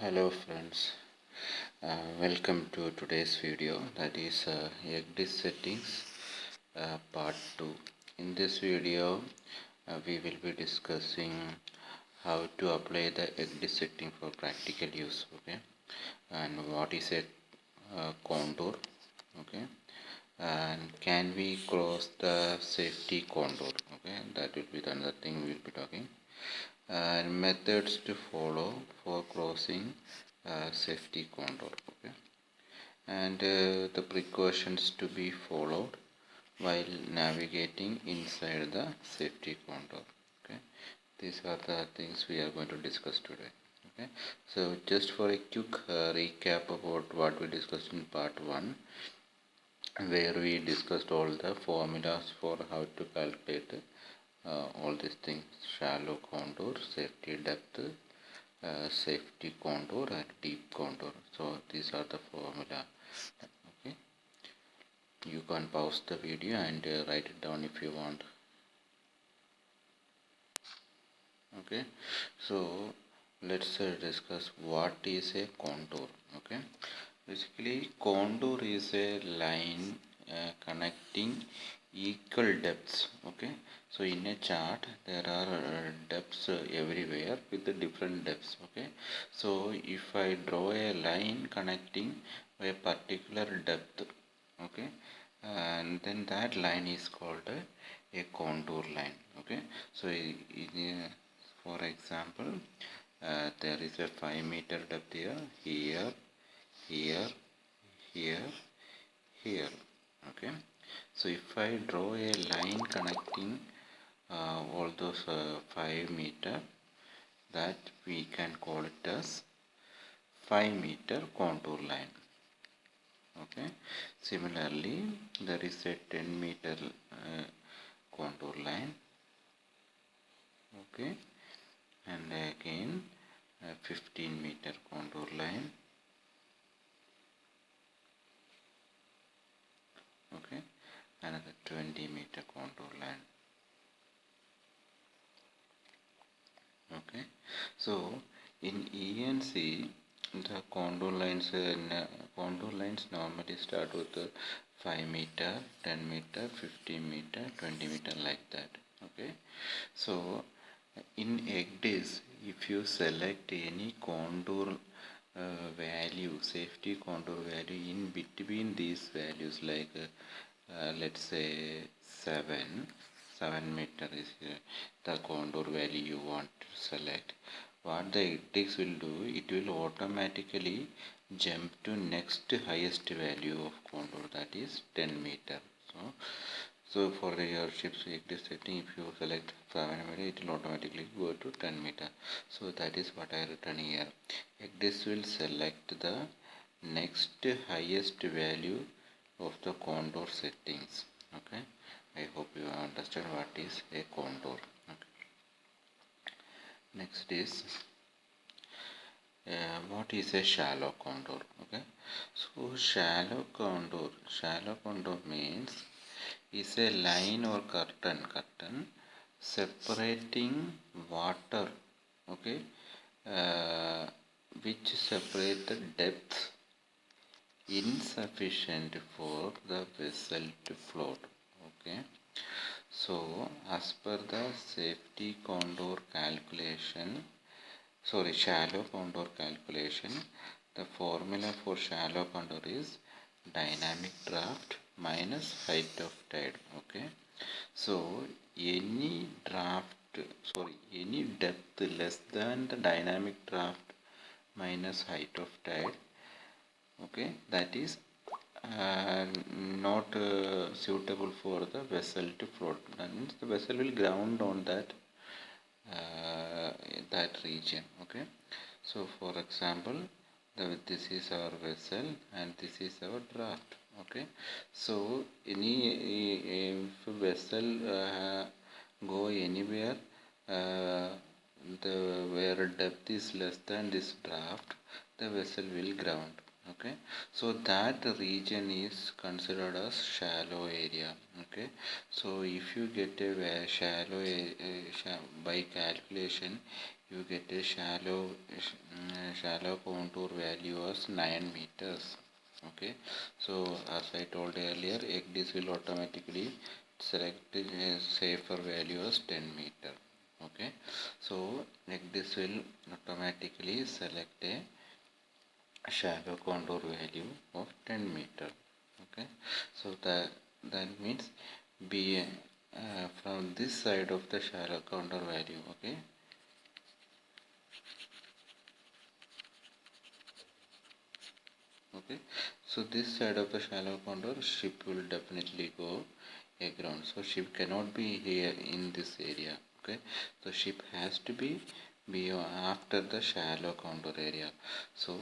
Hello friends, welcome to today's video, that is ECDIS Settings part 2. In this video we will be discussing how to apply the ECDIS setting for practical use, okay, and what is a contour, okay, and can we cross the safety contour, okay, that will be the another thing we will be talking, and methods to follow for crossing safety contour, okay, and the precautions to be followed while navigating inside the safety contour, okay. These are the things we are going to discuss today, okay. So just for a quick recap about what we discussed in part 1, where we discussed all the formulas for how to calculate all these things: shallow contour, safety depth, safety contour, and deep contour. So these are the formula, okay. You can pause the video and write it down if you want, okay. So let's discuss what is a contour, okay. Basically, contour is a line connecting equal depths, okay. So in a chart there are depths everywhere with the different depths, okay. So if I draw a line connecting a particular depth, okay, and then that line is called a contour line, okay. So for example, there is a 5-meter depth here, here, here, okay. So if I draw a line connecting all those 5-meter, that we can call it as 5-meter contour line, okay. Similarly, there is a 10-meter contour line, okay, and again a 15-meter contour line, okay, another 20-meter contour line, okay. So in ENC, the contour lines normally start with 5-meter, 10-meter, 15-meter, 20-meter, like that, okay. So in ECDIS, if you select any contour value, safety contour value in between these values, like let's say 7 meter is the contour value you want to select, what the ECDIS will do, it will automatically jump to next highest value of contour, that is 10-meter. So for your ship's ECDIS setting, if you select 7-meter, it will automatically go to 10-meter. So that is what I written here. ECDIS will select the next highest value of the contour settings, okay. I hope you understand what is a contour, okay. Next is what is a shallow contour, okay. So shallow contour means is a line or curtain separating water, okay, which separate the depth insufficient for the vessel to float, okay. So as per the safety contour calculation, shallow contour calculation, the formula for shallow contour is dynamic draft minus height of tide, okay. So any depth less than the dynamic draft minus height of tide, okay, that is not suitable for the vessel to float. That means the vessel will ground on that region, okay. So for example, this is our vessel and this is our draft, okay. So if vessel go anywhere where depth is less than this draft, the vessel will ground, okay. So that region is considered as shallow area, okay. So if you get a shallow by calculation, you get a shallow contour value as 9 meters. Okay, so as I told earlier, ECDIS will automatically select a safer value as 10 meter. Okay, so ECDIS will automatically select a shallow contour value of 10 meter. Okay, so that means be from this side of the shallow contour value. Okay, so this side of the shallow contour, ship will definitely go aground, so ship cannot be here in this area. Okay, so ship has to be after the shallow contour area. So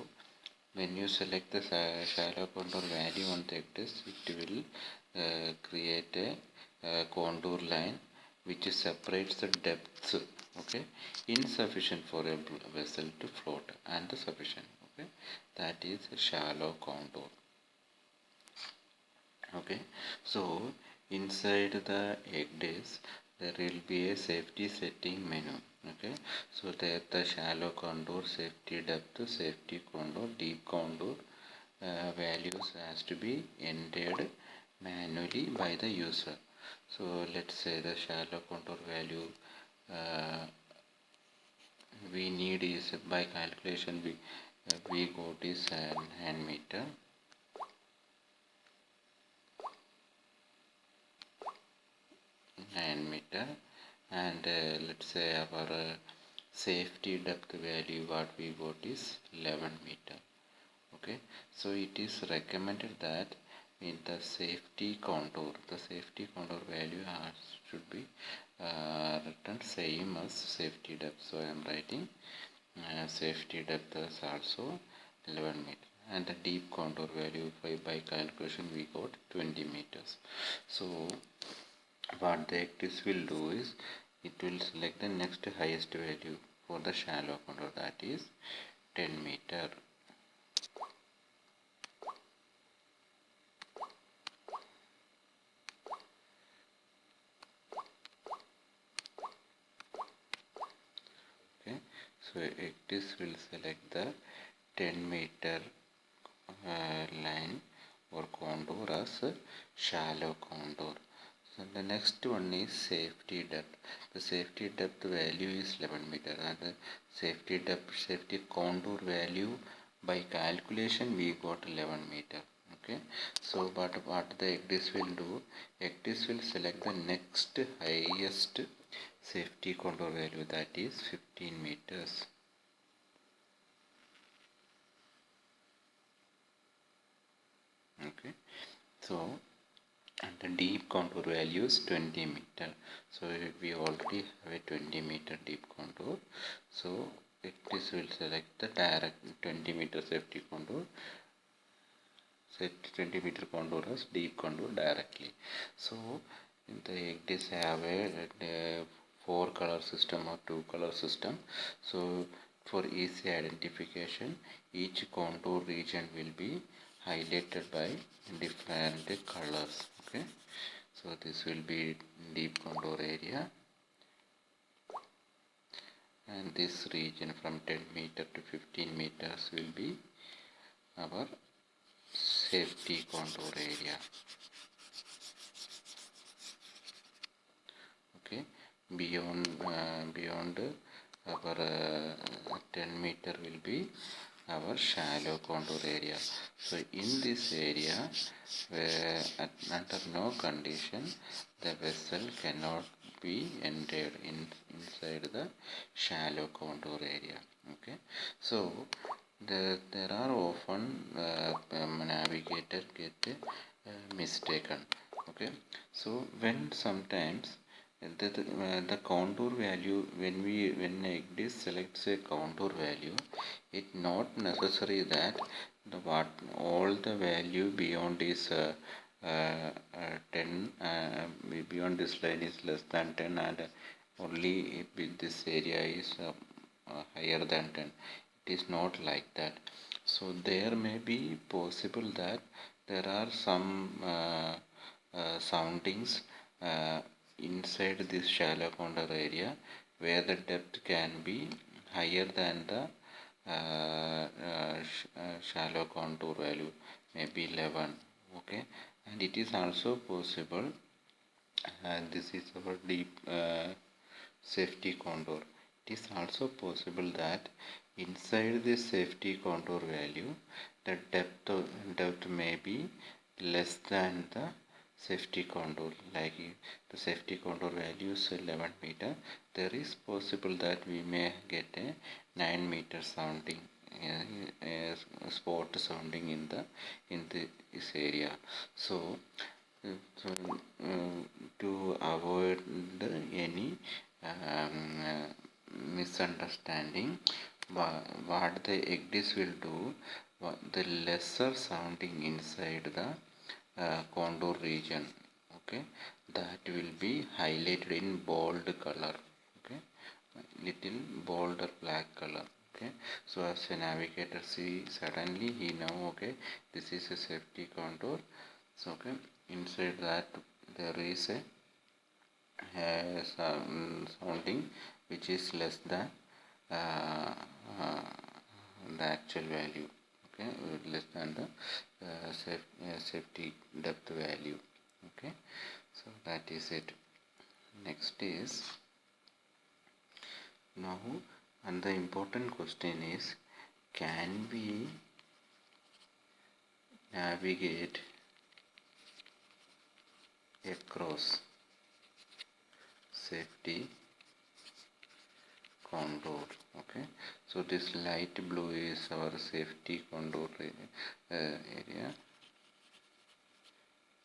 when you select the shallow contour value on the ECDIS, it will create a contour line which separates the depths, okay, insufficient for a vessel to float and sufficient. Okay, that is a shallow contour. Okay, so inside the ECDIS there will be a safety setting menu. Okay, so there the shallow contour, safety depth, safety contour, deep contour values has to be entered manually by the user. So let's say the shallow contour value we need is, by calculation we got is 9 meter. And let's say our safety depth value what we got is 11 meter. Okay, so it is recommended that in the safety contour value should be written same as safety depth. So I am writing safety depth is also 11 meter, and the deep contour value by calculation we got 20 meters. So what the ECDIS will do is it will select the next highest value for the shallow contour, that is 10 meter. Okay, so ECDIS will select the 10 meter line or contour as shallow contour. So the next one is safety depth. The safety depth value is 11 meter, and the safety contour value by calculation we got 11 meter. Okay, so but what the ECDIS will do, ECDIS will select the next highest safety contour value, that is 15 meters. Okay, so and the deep contour value is 20 meter. So we already have a 20 meter deep contour, so ECDIS will select the direct 20 meter safety contour, set 20 meter contour as deep contour directly. So in the ECDIS have a 4 color system or 2 color system. So for easy identification, each contour region will be highlighted by different colors. Okay, so this will be deep contour area, and this region from 10 meter to 15 meters will be our safety contour area. Okay, beyond our 10 meter will be our shallow contour area. So in this area, where under no condition the vessel cannot be entered inside the shallow contour area. Okay, so there are often navigator get mistaken. Okay, so when sometimes the contour value, when ECDIS selects a contour value, it not necessary that all the value beyond is 10 beyond this line is less than 10, and only if this area is higher than 10. It is not like that. So there may be possible that there are some soundings inside this shallow contour area where the depth can be higher than the shallow contour value, maybe 11. Okay, and it is also possible, and this is our deep safety contour. It is also possible that inside the safety contour value, the depth may be less than the safety contour. Like if the safety contour value is 11 meter, there is possible that we may get a 9 meter sounding spot sounding in this area. So so, to avoid any misunderstanding, what the ECDIS will do, the lesser sounding inside the contour region, okay, that will be highlighted in bold color, okay, little bolder black color. Okay, so as a navigator see, suddenly he know, okay, this is a safety contour. So okay, inside that there is a sounding which is less than uh, uh, the actual value, okay, less than the safety depth value. Okay, so that is it. Next is, now, and the important question is, can we navigate across safety contour? Okay, so this light blue is our safety contour area.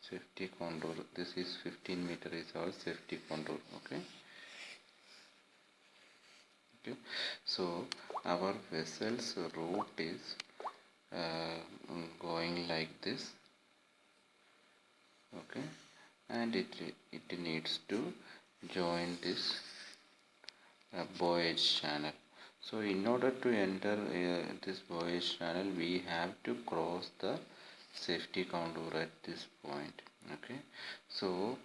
Safety contour, this is 15 meter is our safety contour. Okay, okay, so our vessel's route is going like this. Okay, and it needs to join this buoyage channel. So in order to enter this buoyage channel, we have to cross the safety contour at this point. Okay, so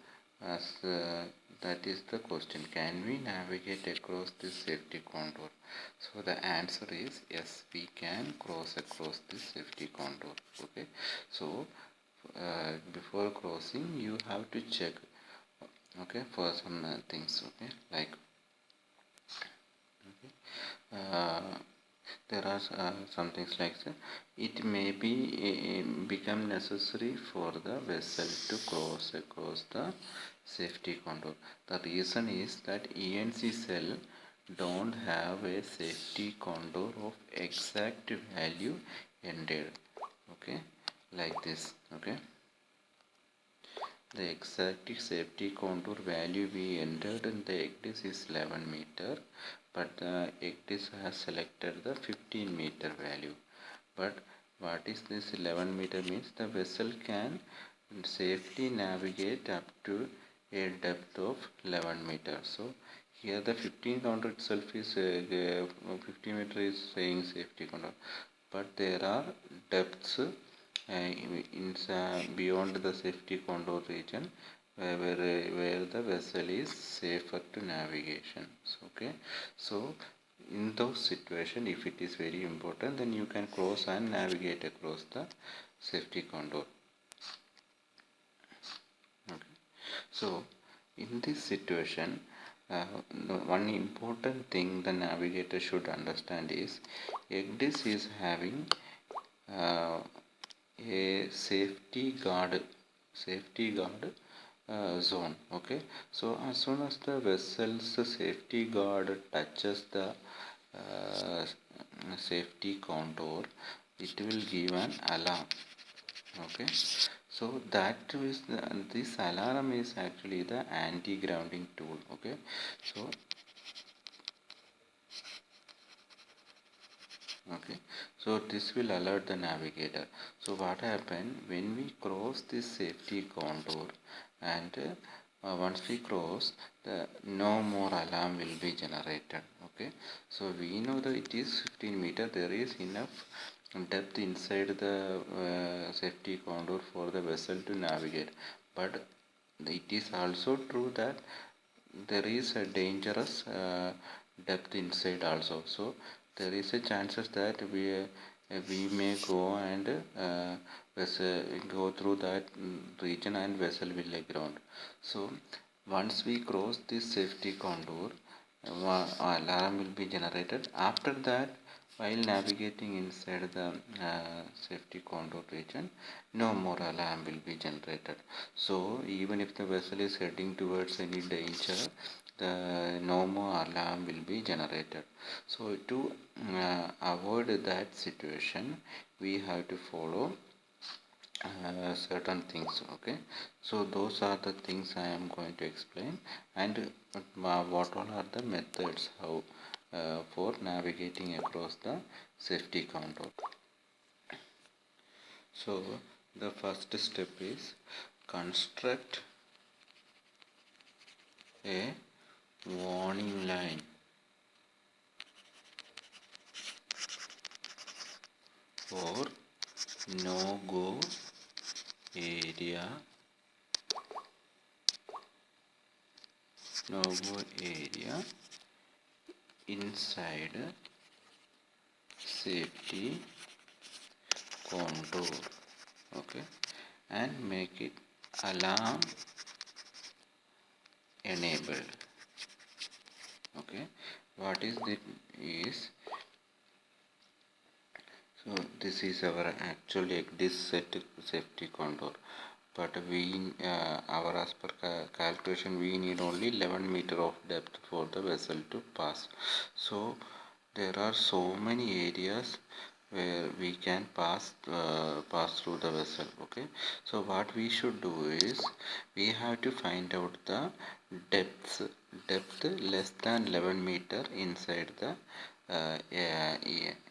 as that is the question, can we navigate across this safety contour? So the answer is yes, we can cross across this safety contour. Okay, so before crossing you have to check, okay, for some things, okay, like there are some things like that. It may be become necessary for the vessel to cross across the safety contour. The reason is that ENC cell don't have a safety contour of exact value entered. Okay, like this. Okay, the exact safety contour value we entered in the ECDIS is 11 meter, but the ECDIS has selected the 15 meter value. But what is this 11 meter means? The vessel can safely navigate up to a depth of 11 meter. So here the 15 contour itself is 50 meter is saying safety contour, but there are depths beyond the safety contour region where the vessel is safer to navigation. So, okay, so in those situations, if it is very important, then you can cross and navigate across the safety contour. Okay, so in this situation, one important thing the navigator should understand is ECDIS is having a safety guard zone. Okay, so as soon as the vessel's safety guard touches the safety contour, it will give an alarm. Okay, so that is this alarm is actually the anti-grounding tool. Okay, so okay, so this will alert the navigator. So what happened when we cross this safety contour, and once we cross, the no more alarm will be generated. Okay, so we know that it is 15 meter, there is enough depth inside the safety contour for the vessel to navigate, but it is also true that there is a dangerous depth inside also. So there is a chances that we may go and go through that region and vessel will aground. So once we cross this safety contour, alarm will be generated. After that, while navigating inside the safety contour region, no more alarm will be generated. So even if the vessel is heading towards any danger, the no more alarm will be generated. So to avoid that situation, we have to follow certain things. Okay, so those are the things I am going to explain, and what all are the methods how for navigating across the safety contour. So the first step is construct a warning line for no go area, inside safety contour. Okay, and make it alarm enabled. Okay, what is this is, so this is our actual ECDIS safety contour, but we our as per calculation we need only 11 meter of depth for the vessel to pass. So there are so many areas where we can pass through the vessel. Okay, so what we should do is we have to find out the depth less than 11 meter inside the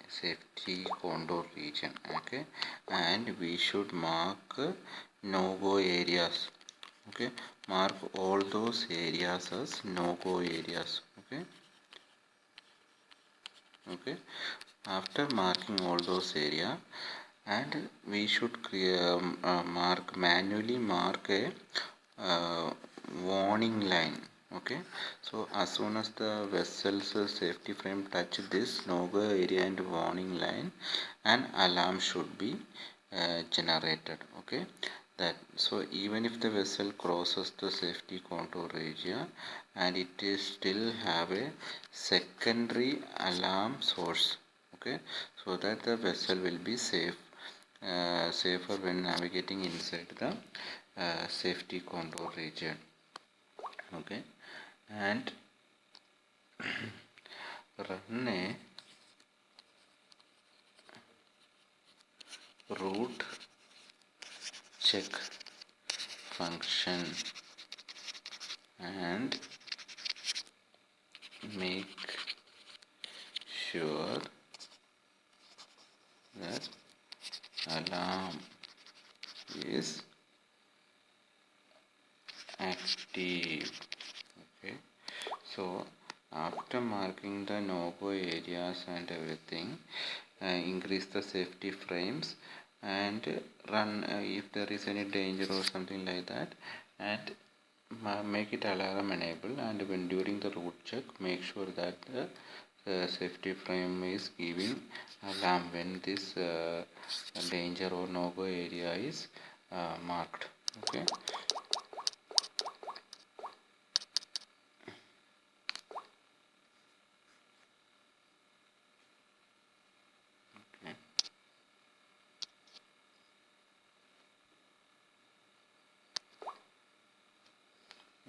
safety contour region. Okay, and we should mark no go areas. Okay, mark all those areas as no go areas. Okay, after marking all those area, and we should manually mark a warning line. Okay, so as soon as the vessel's safety frame touch this no go area and warning line, an alarm should be generated. Okay, that so even if the vessel crosses the safety contour area and it is still have a secondary alarm source. Okay, so that the vessel will be safer when navigating inside the safety contour region. Okay, and run a route check function and make sure that alarm is active. Okay, so after marking the no-go areas and everything, increase the safety frames and run if there is any danger or something like that, and make it alarm enable, and when during the route check make sure that the safety frame is giving alarm when this danger or no-go area is marked. Okay,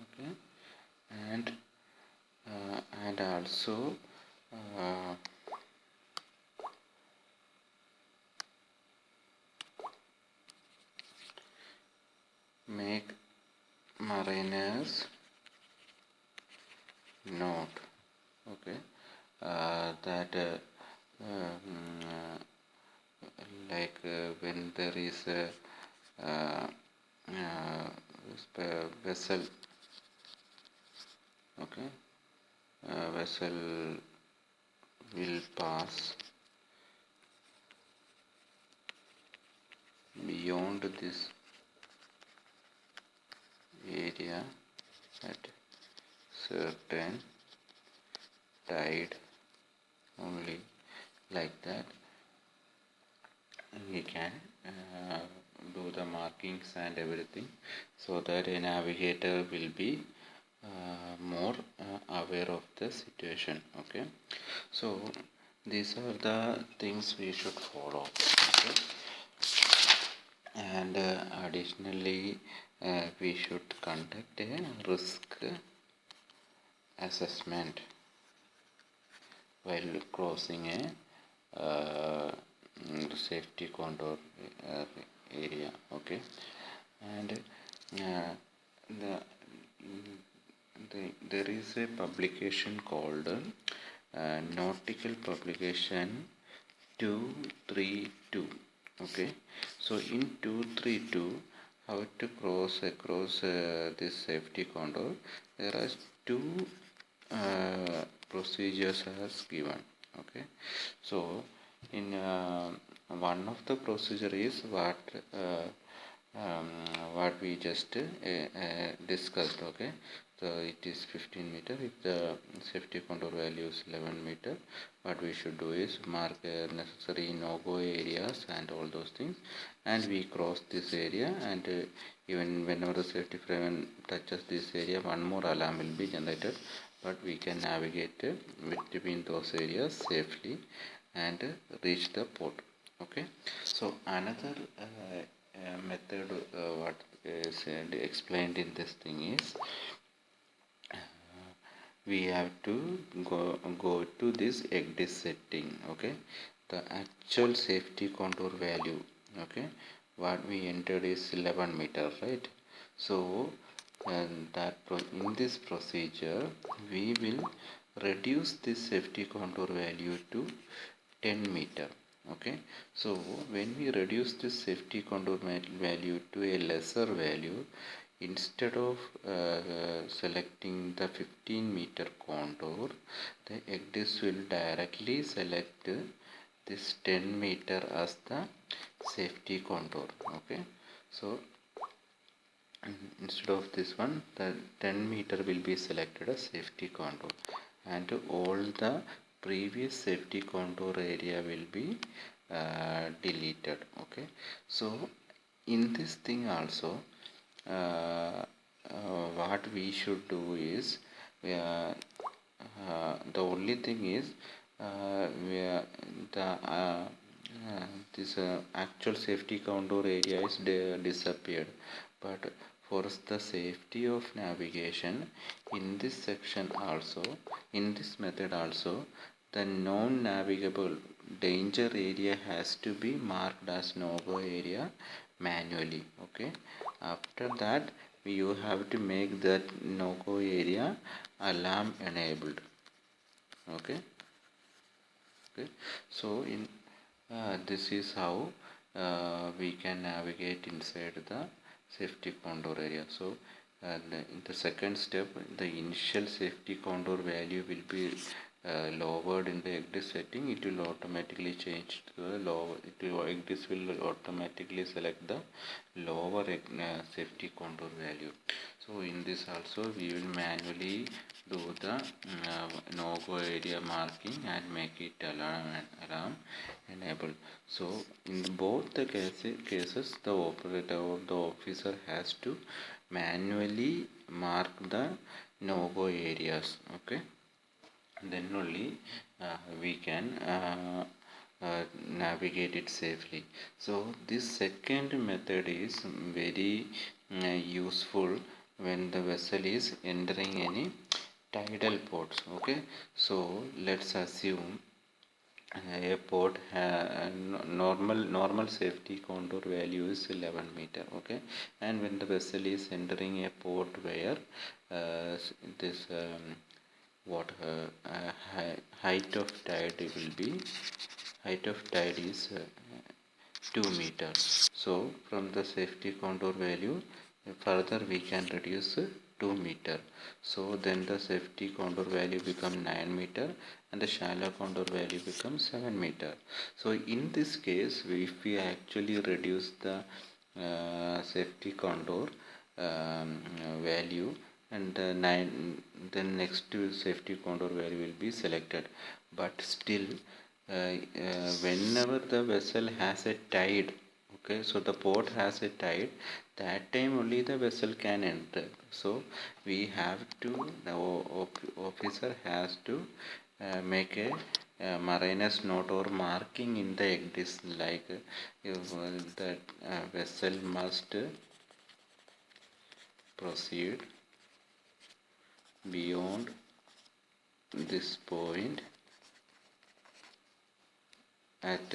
okay, and also uh, make mariners note. Okay, that when there is a vessel. Okay, vessel will pass beyond this area at certain tide only, like that we can do the markings and everything, so that a navigator will be more aware of the situation. Okay, so these are the things we should follow. Okay? And additionally we should conduct a risk assessment while crossing a safety contour area. Okay, and the, there is a publication called nautical publication 232. Okay, so in 232, how to cross across this safety contour, there are two procedures as given. Okay, so in one of the procedure is what we just discussed. Okay, so it is 15 meter. If the safety contour value is 11 meter, what we should do is mark necessary no-go areas and all those things, and we cross this area, and even whenever the safety frame touches this area, one more alarm will be generated, but we can navigate between those areas safely and reach the port. Okay, so another method what is explained in this thing is we have to go to this ECDIS setting. Okay, the actual safety contour value, okay, what we entered is 11 meter, right? So in this procedure we will reduce this safety contour value to 10 meter. Okay, so when we reduce this safety contour value to a lesser value, instead of selecting the 15 meter contour, the ECDIS will directly select this 10 meter as the safety contour. Okay, so instead of this one, the 10 meter will be selected as safety contour, and all the previous safety contour area will be deleted. Okay, so in this thing also what we should do is the only thing is this actual safety contour area is disappeared, but for the safety of navigation in this section also, in this method also, the non-navigable danger area has to be marked as no-go area manually. Okay, after that you have to make that no-go area alarm enabled. Okay, so in this is how we can navigate inside the safety contour area. So in the second step, the initial safety contour value will be lowered in the ECDIS setting. It will automatically change to the lower. ECDIS will automatically select the lower safety contour value. So in this also we will manually do the no-go area marking and make it alarm enabled. So in both the cases, the operator or the officer has to manually mark the no-go areas. Okay, then only we can navigate it safely. So this second method is very useful when the vessel is entering any tidal ports. Okay, so let's assume a port normal safety contour value is 11 meter. Okay, and when the vessel is entering a port where this height of tide will be, height of tide is 2 meters. So from the safety contour value further we can reduce 2 meter. So then the safety contour value become 9 meter and the shallow contour value becomes 7 meter. So in this case, if we actually reduce the safety contour value and then next to safety contour value will be selected. But still whenever the vessel has a tide, okay, so the port has a tide, that time only the vessel can enter. So we have to, the officer has to make a mariners note or marking in the ECDIS, like the vessel must proceed beyond this point at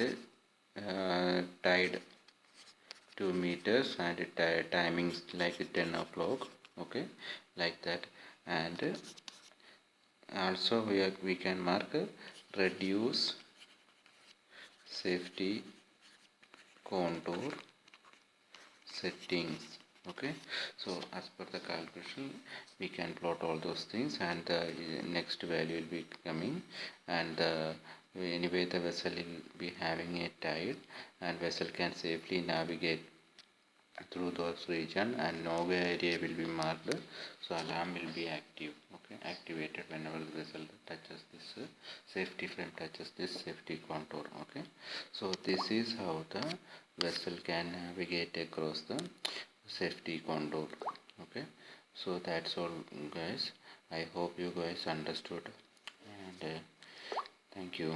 tide 2 meters and timings like 10 o'clock, okay, like that. And also we can mark reduce safety contour settings, okay. So as per the calculation we can plot all those things, and the next value will be coming, and anyway the vessel will be having a tide and vessel can safely navigate through those region, and no area will be marked, so alarm will be active, okay, activated whenever the vessel touches this safety frame touches this safety contour, okay. So this is how the vessel can navigate across the safety contour, okay. So that's all guys, I hope you guys understood, and thank you.